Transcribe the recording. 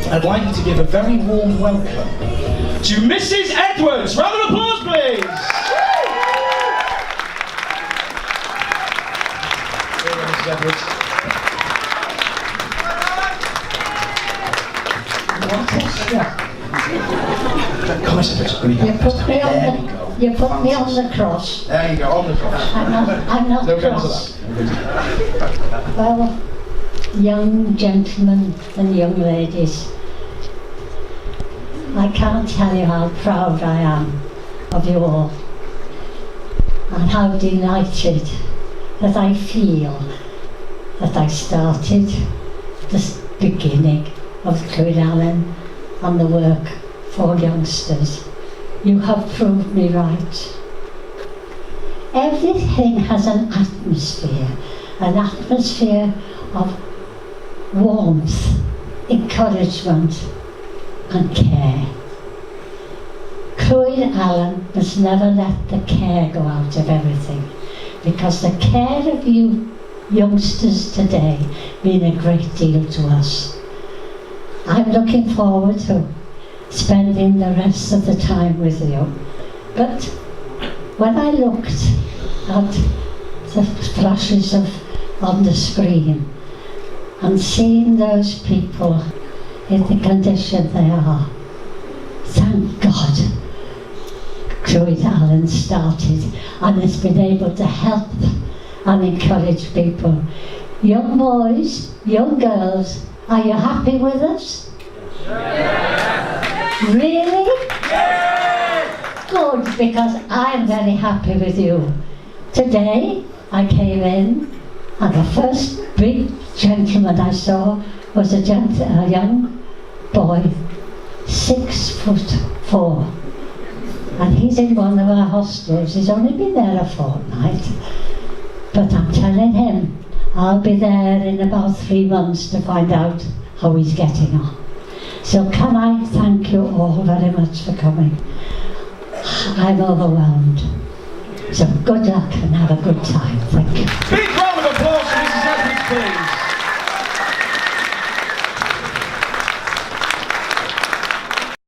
I'd like to give a very warm welcome to Mrs Edwards. Round of applause, please. Mrs Edwards. Come on, You put me on the cross. There you go, on the cross. I'm not No cross. Well, young gentlemen and young ladies, I can't tell you how proud I am of you all and how delighted that I feel that I started this beginning of Clwyd Allen and the work for youngsters. You have proved me right. Everything has an atmosphere of warmth, encouragement and care. Clwyd Allen must never let the care go out of everything, because the care of you youngsters today mean a great deal to us. I'm looking forward to spending the rest of the time with you. But when I looked at the flashes on the screen and seeing those people in the condition they are, thank God Clwyd Allen started and has been able to help and encourage people. Young boys, young girls, are you happy with us? Yeah. Really? Yeah. Good, because I'm very happy with you. Today I came in and the first big gentleman I saw was a young boy, 6'4", and he's in one of our hostels. He's only been there a fortnight, but I'm telling him I'll be there in about 3 months to find out how he's getting on. So can I thank you all very much for coming. I'm overwhelmed. So good luck and have a good time. Thank you.